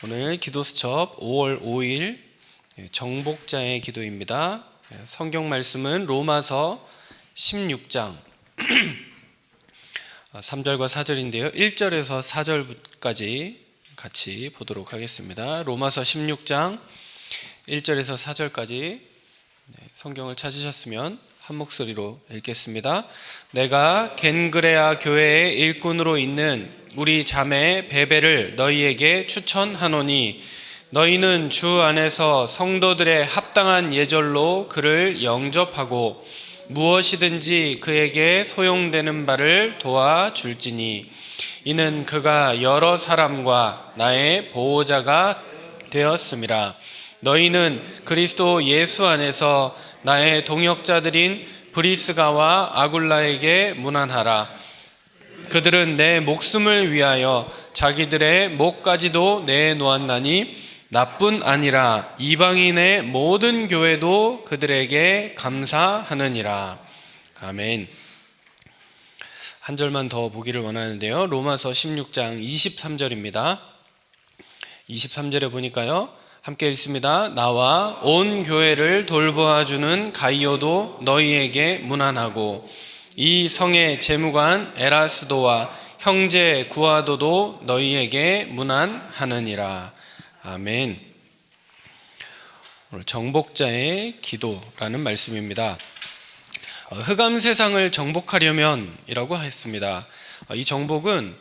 오늘 기도수첩 5월 5일 정복자의 기도입니다. 성경 말씀은 로마서 16장 3절과 4절인데요. 1절에서 4절까지 같이 보도록 하겠습니다. 로마서 16장 1절에서 4절까지 성경을 찾으셨으면 한 목소리로 읽겠습니다. 내가 겐그레아 교회의 일꾼으로 있는 우리 자매 베베를 너희에게 추천하노니 너희는 주 안에서 성도들의 합당한 예절로 그를 영접하고 무엇이든지 그에게 소용되는 바를 도와줄지니 이는 그가 여러 사람과 나의 보호자가 되었음이라. 너희는 그리스도 예수 안에서 나의 동역자들인 브리스가와 아굴라에게 문안하라. 그들은 내 목숨을 위하여 자기들의 목까지도 내놓았나니 나뿐 아니라 이방인의 모든 교회도 그들에게 감사하느니라. 아멘. 한 절만 더 보기를 원하는데요. 로마서 16장 23절입니다. 23절에 보니까요, 함께 읽습니다. 나와 온 교회를 돌보아주는 가이오도 너희에게 문안하고 이 성의 재무관 에라스도와 형제 구아도도 너희에게 문안하느니라. 아멘. 오늘 정복자의 기도라는 말씀입니다. 흑암 세상을 정복하려면 이라고 했습니다. 이 정복은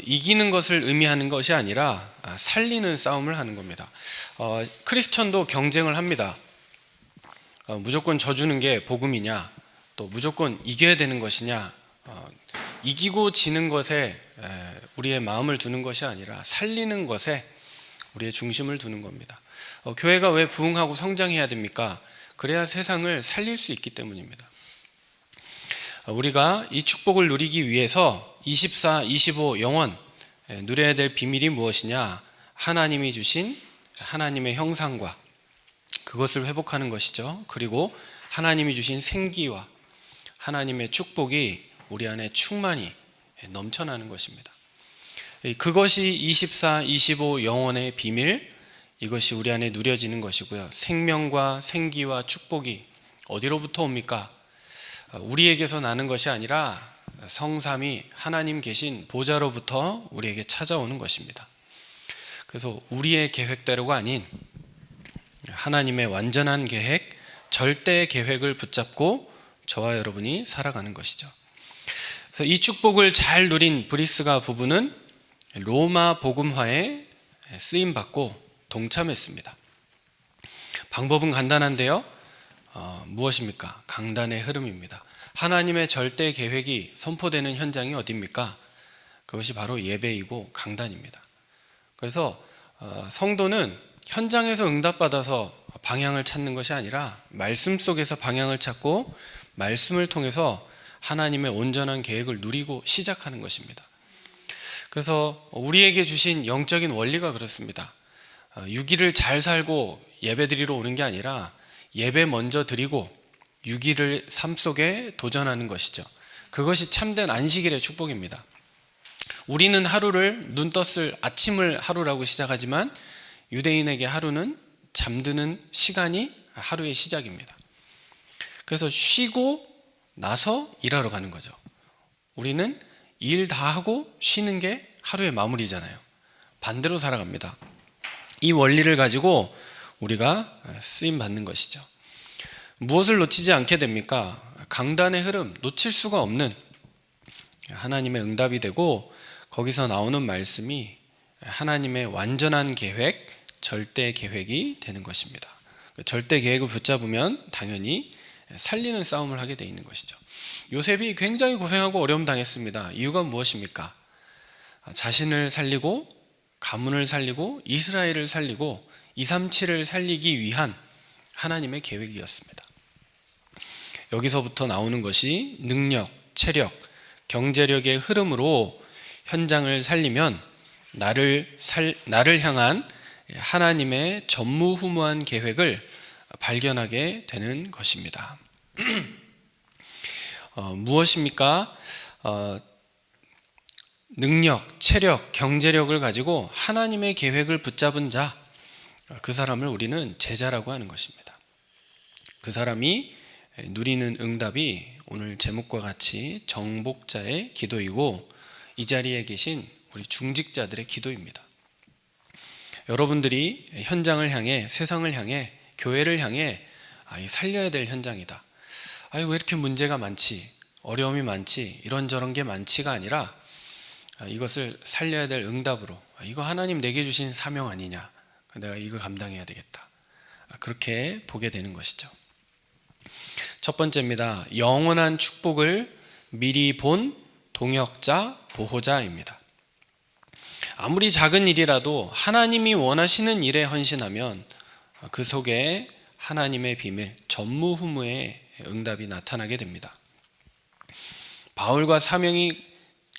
이기는 것을 의미하는 것이 아니라 살리는 싸움을 하는 겁니다. 크리스천도 경쟁을 합니다. 무조건 져주는 게 복음이냐, 또 무조건 이겨야 되는 것이냐, 이기고 지는 것에 우리의 마음을 두는 것이 아니라 살리는 것에 우리의 중심을 두는 겁니다. 교회가 왜 부흥하고 성장해야 됩니까? 그래야 세상을 살릴 수 있기 때문입니다. 우리가 이 축복을 누리기 위해서 24, 25 영원 누려야 될 비밀이 무엇이냐? 하나님이 주신 하나님의 형상과 그것을 회복하는 것이죠. 그리고 하나님이 주신 생기와 하나님의 축복이 우리 안에 충만히 넘쳐나는 것입니다. 그것이 24, 25 영원의 비밀, 이것이 우리 안에 누려지는 것이고요. 생명과 생기와 축복이 어디로부터 옵니까? 우리에게서 나는 것이 아니라 성삼위 하나님 계신 보좌로부터 우리에게 찾아오는 것입니다. 그래서 우리의 계획대로가 아닌 하나님의 완전한 계획, 절대 계획을 붙잡고 저와 여러분이 살아가는 것이죠. 그래서 이 축복을 잘 누린 브리스가 부부는 로마 복음화에 쓰임받고 동참했습니다. 방법은 간단한데요. 무엇입니까? 강단의 흐름입니다. 하나님의 절대 계획이 선포되는 현장이 어디입니까? 그것이 바로 예배이고 강단입니다. 그래서 성도는 현장에서 응답받아서 방향을 찾는 것이 아니라 말씀 속에서 방향을 찾고 말씀을 통해서 하나님의 온전한 계획을 누리고 시작하는 것입니다. 그래서 우리에게 주신 영적인 원리가 그렇습니다. 6일을 잘 살고 예배 드리러 오는 게 아니라 예배 먼저 드리고 6일을 삶 속에 도전하는 것이죠. 그것이 참된 안식일의 축복입니다. 우리는 하루를 눈 떴을 아침을 하루라고 시작하지만 유대인에게 하루는 잠드는 시간이 하루의 시작입니다. 그래서 쉬고 나서 일하러 가는 거죠. 우리는 일 다 하고 쉬는 게 하루의 마무리잖아요. 반대로 살아갑니다. 이 원리를 가지고 우리가 쓰임 받는 것이죠. 무엇을 놓치지 않게 됩니까? 강단의 흐름, 놓칠 수가 없는 하나님의 응답이 되고 거기서 나오는 말씀이 하나님의 완전한 계획, 절대 계획이 되는 것입니다. 절대 계획을 붙잡으면 당연히 살리는 싸움을 하게 돼 있는 것이죠. 요셉이 굉장히 고생하고 어려움 당했습니다. 이유가 무엇입니까? 자신을 살리고 가문을 살리고 이스라엘을 살리고 237을 살리기 위한 하나님의 계획이었습니다. 여기서부터 나오는 것이 능력, 체력, 경제력의 흐름으로 현장을 살리면 나를 향한 하나님의 전무후무한 계획을 발견하게 되는 것입니다. 무엇입니까? 능력, 체력, 경제력을 가지고 하나님의 계획을 붙잡은 자, 그 사람을 우리는 제자라고 하는 것입니다. 그 사람이 누리는 응답이 오늘 제목과 같이 정복자의 기도이고, 이 자리에 계신 우리 중직자들의 기도입니다. 여러분들이 현장을 향해, 세상을 향해, 교회를 향해 살려야 될 현장이다, 왜 이렇게 문제가 많지, 어려움이 많지, 이런저런 게 많지가 아니라 이것을 살려야 될 응답으로, 이거 하나님 내게 주신 사명 아니냐, 내가 이걸 감당해야 되겠다, 그렇게 보게 되는 것이죠. 첫 번째입니다. 영원한 축복을 미리 본 동역자, 보호자입니다. 아무리 작은 일이라도 하나님이 원하시는 일에 헌신하면 그 속에 하나님의 비밀, 전무후무의 응답이 나타나게 됩니다. 바울과 사명이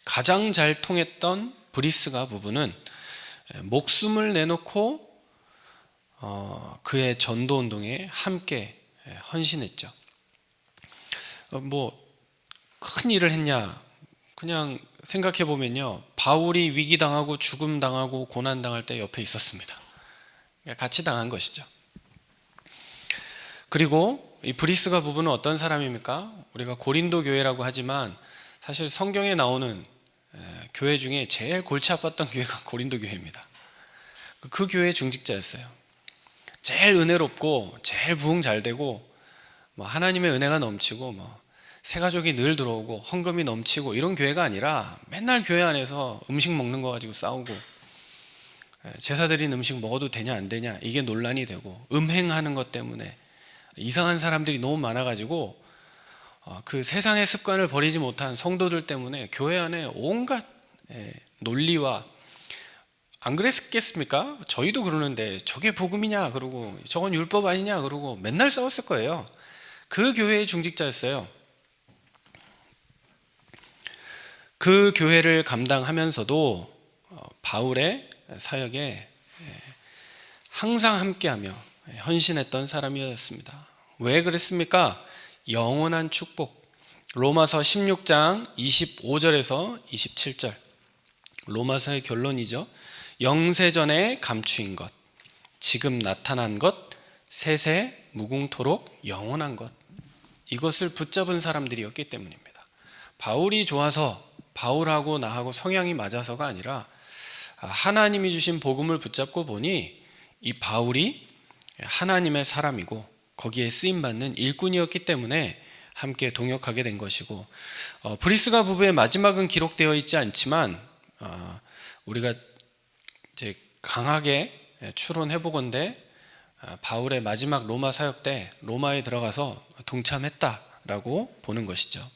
가장 잘 통했던 브리스가 부부는 목숨을 내놓고 그의 전도 운동에 함께 헌신했죠. 큰 일을 했냐? 그냥 생각해 보면요, 바울이 위기당하고 죽음당하고 고난당할 때 옆에 있었습니다. 같이 당한 것이죠. 그리고 이 브리스가 부부는 어떤 사람입니까? 우리가 고린도 교회라고 하지만 사실 성경에 나오는 교회 중에 제일 골치 아팠던 교회가 고린도 교회입니다. 그 교회의 중직자였어요. 제일 은혜롭고 제일 부흥 잘 되고 하나님의 은혜가 넘치고 새가족이 늘 들어오고 헌금이 넘치고 이런 교회가 아니라 맨날 교회 안에서 음식 먹는 거 가지고 싸우고, 제사 드린 음식 먹어도 되냐 안 되냐 이게 논란이 되고, 음행하는 것 때문에 이상한 사람들이 너무 많아가지고 그 세상의 습관을 버리지 못한 성도들 때문에 교회 안에 온갖 논리와, 안 그랬겠습니까? 저희도 그러는데 저게 복음이냐 그러고 저건 율법 아니냐 그러고 맨날 싸웠을 거예요. 그 교회의 중직자였어요. 그 교회를 감당하면서도 바울의 사역에 항상 함께하며 헌신했던 사람이었습니다. 왜 그랬습니까? 영원한 축복. 로마서 16장 25절에서 27절, 로마서의 결론이죠. 영세전에 감추인 것, 지금 나타난 것, 세세 무궁토록 영원한 것, 이것을 붙잡은 사람들이었기 때문입니다. 바울이 좋아서, 바울하고 나하고 성향이 맞아서가 아니라 하나님이 주신 복음을 붙잡고 보니 이 바울이 하나님의 사람이고 거기에 쓰임받는 일꾼이었기 때문에 함께 동역하게 된 것이고, 브리스가 부부의 마지막은 기록되어 있지 않지만 우리가 이제 강하게 추론해 보건대 바울의 마지막 로마 사역 때 로마에 들어가서 동참했다라고 보는 것이죠.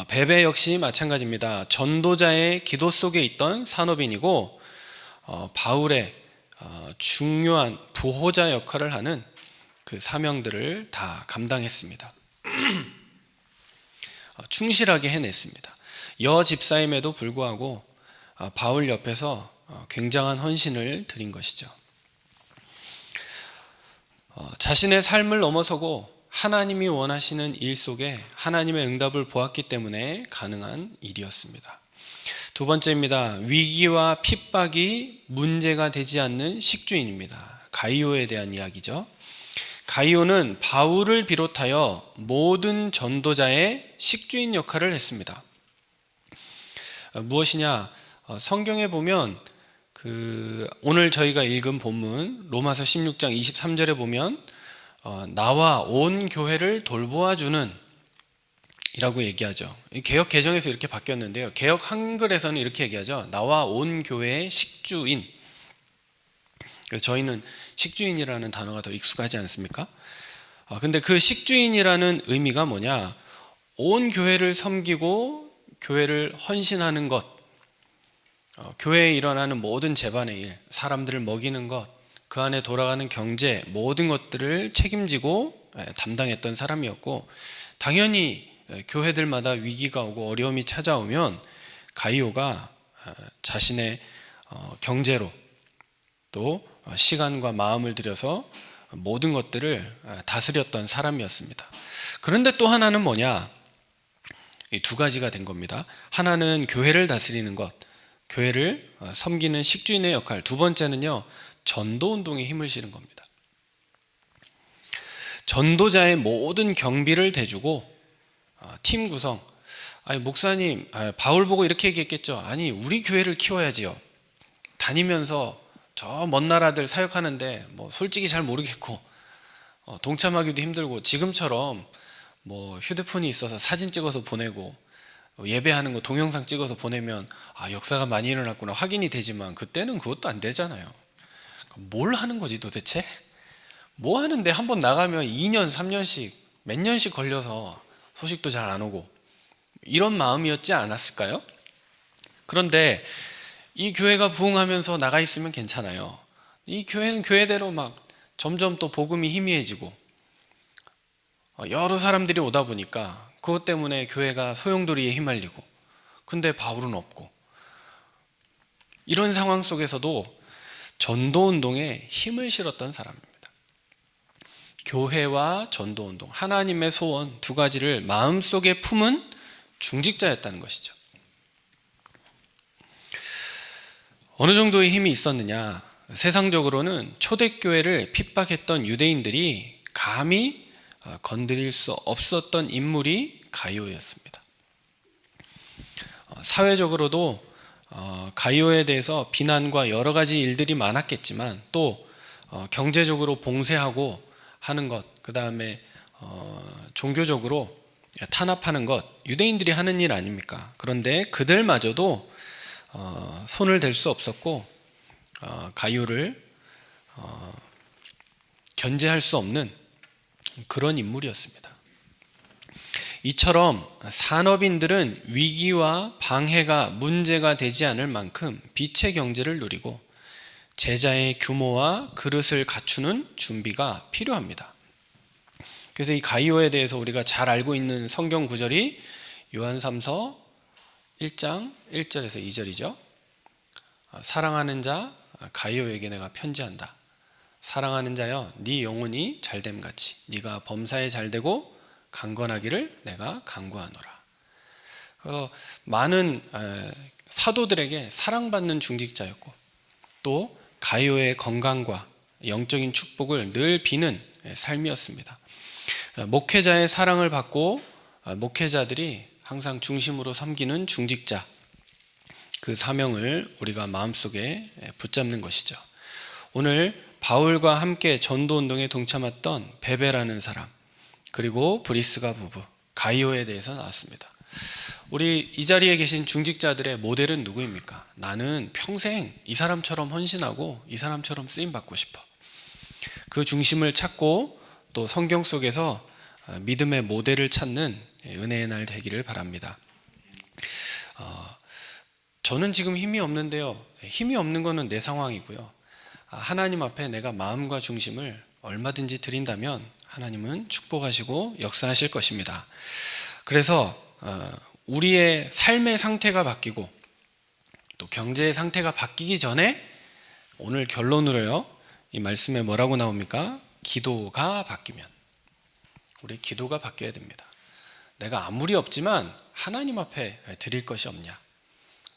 베베 역시 마찬가지입니다. 전도자의 기도 속에 있던 산업인이고 바울의 중요한 부호자 역할을 하는 그 사명들을 다 감당했습니다. 충실하게 해냈습니다. 여집사임에도 불구하고 바울 옆에서 굉장한 헌신을 드린 것이죠. 자신의 삶을 넘어서고 하나님이 원하시는 일 속에 하나님의 응답을 보았기 때문에 가능한 일이었습니다. 두 번째입니다. 위기와 핍박이 문제가 되지 않는 식주인입니다. 가이오에 대한 이야기죠. 가이오는 바울을 비롯하여 모든 전도자의 식주인 역할을 했습니다. 무엇이냐? 성경에 보면 오늘 저희가 읽은 본문 로마서 16장 23절에 보면 나와 온 교회를 돌보아주는 이라고 얘기하죠. 개역 개정에서 이렇게 바뀌었는데요, 개역 한글에서는 이렇게 얘기하죠. 나와 온 교회의 식주인. 그래서 저희는 식주인이라는 단어가 더 익숙하지 않습니까? 근데 그 식주인이라는 의미가 뭐냐? 온 교회를 섬기고 교회를 헌신하는 것, 교회에 일어나는 모든 제반의 일, 사람들을 먹이는 것, 그 안에 돌아가는 경제, 모든 것들을 책임지고 담당했던 사람이었고, 당연히 교회들마다 위기가 오고 어려움이 찾아오면 가이오가 자신의 경제로 또 시간과 마음을 들여서 모든 것들을 다스렸던 사람이었습니다. 그런데 또 하나는 뭐냐? 이 두 가지가 된 겁니다. 하나는 교회를 다스리는 것, 교회를 섬기는 식주인의 역할. 두 번째는요, 전도운동에 힘을 실은 겁니다. 전도자의 모든 경비를 대주고 팀 구성. 아니 목사님, 바울 보고 이렇게 얘기했겠죠. 아니 우리 교회를 키워야지요. 다니면서 저 먼 나라들 사역하는데 뭐 솔직히 잘 모르겠고 동참하기도 힘들고, 지금처럼 뭐 휴대폰이 있어서 사진 찍어서 보내고 예배하는 거 동영상 찍어서 보내면 역사가 많이 일어났구나 확인이 되지만, 그때는 그것도 안 되잖아요. 뭘 하는 거지 도대체? 뭐 하는데 한번 나가면 2년 3년씩 몇 년씩 걸려서 소식도 잘 안 오고, 이런 마음이었지 않았을까요? 그런데 이 교회가 부흥하면서 나가 있으면 괜찮아요. 이 교회는 교회대로 막 점점 또 복음이 희미해지고 여러 사람들이 오다 보니까 그것 때문에 교회가 소용돌이에 휘말리고, 근데 바울은 없고, 이런 상황 속에서도 전도운동에 힘을 실었던 사람입니다. 교회와 전도운동, 하나님의 소원 두 가지를 마음속에 품은 중직자였다는 것이죠. 어느 정도의 힘이 있었느냐? 세상적으로는 초대교회를 핍박했던 유대인들이 감히 건드릴 수 없었던 인물이 가이오였습니다. 사회적으로도 가이오에 대해서 비난과 여러 가지 일들이 많았겠지만, 또 경제적으로 봉쇄하고 하는 것, 그 다음에 종교적으로 탄압하는 것, 유대인들이 하는 일 아닙니까? 그런데 그들마저도 손을 댈 수 없었고 가이오를 견제할 수 없는 그런 인물이었습니다. 이처럼 산업인들은 위기와 방해가 문제가 되지 않을 만큼 빛의 경제를 누리고 제자의 규모와 그릇을 갖추는 준비가 필요합니다. 그래서 이 가이오에 대해서 우리가 잘 알고 있는 성경 구절이 요한 3서 1장 1절에서 2절이죠. 사랑하는 자 가이오에게 내가 편지한다. 사랑하는 자여, 네 영혼이 잘됨같이 네가 범사에 잘되고 강건하기를 내가 간구하노라. 많은 사도들에게 사랑받는 중직자였고, 또 가이오의 건강과 영적인 축복을 늘 비는 삶이었습니다. 목회자의 사랑을 받고 목회자들이 항상 중심으로 섬기는 중직자, 그 사명을 우리가 마음속에 붙잡는 것이죠. 오늘 바울과 함께 전도운동에 동참했던 베베라는 사람, 그리고 브리스가 부부, 가이오에 대해서 나왔습니다. 우리 이 자리에 계신 중직자들의 모델은 누구입니까? 나는 평생 이 사람처럼 헌신하고 이 사람처럼 쓰임받고 싶어. 그 중심을 찾고 또 성경 속에서 믿음의 모델을 찾는 은혜의 날 되기를 바랍니다. 저는 지금 힘이 없는데요, 힘이 없는 거는 내 상황이고요, 하나님 앞에 내가 마음과 중심을 얼마든지 드린다면 하나님은 축복하시고 역사하실 것입니다. 그래서 우리의 삶의 상태가 바뀌고 또 경제의 상태가 바뀌기 전에, 오늘 결론으로요, 이 말씀에 뭐라고 나옵니까? 기도가 바뀌면, 우리 기도가 바뀌어야 됩니다. 내가 아무리 없지만 하나님 앞에 드릴 것이 없냐?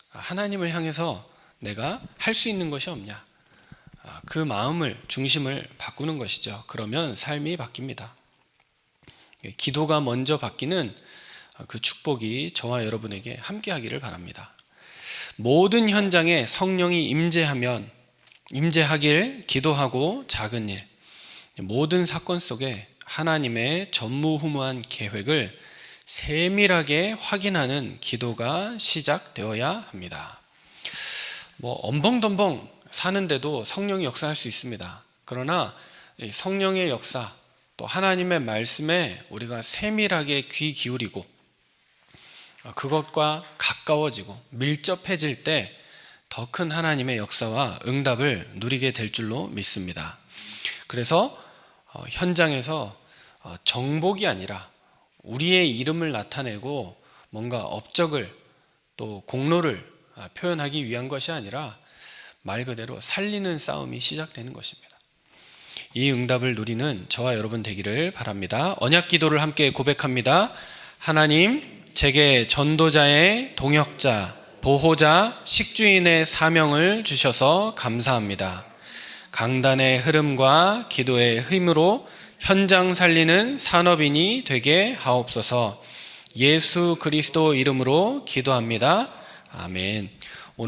하나님을 향해서 내가 할 수 있는 것이 없냐? 그 마음을, 중심을 바꾸는 것이죠. 그러면 삶이 바뀝니다. 기도가 먼저 바뀌는 그 축복이 저와 여러분에게 함께하기를 바랍니다. 모든 현장에 성령이 임재하길 기도하고 작은 일, 모든 사건 속에 하나님의 전무후무한 계획을 세밀하게 확인하는 기도가 시작되어야 합니다. 엄벙덤벙 사는데도 성령이 역사할 수 있습니다. 그러나 성령의 역사, 또 하나님의 말씀에 우리가 세밀하게 귀 기울이고 그것과 가까워지고 밀접해질 때 더 큰 하나님의 역사와 응답을 누리게 될 줄로 믿습니다. 그래서 현장에서 정복이 아니라 우리의 이름을 나타내고 뭔가 업적을 또 공로를 표현하기 위한 것이 아니라 말 그대로 살리는 싸움이 시작되는 것입니다. 이 응답을 누리는 저와 여러분 되기를 바랍니다. 언약 기도를 함께 고백합니다. 하나님, 제게 전도자의 동역자, 보호자, 식주인의 사명을 주셔서 감사합니다. 강단의 흐름과 기도의 힘으로 현장 살리는 산업인이 되게 하옵소서. 예수 그리스도 이름으로 기도합니다. 아멘.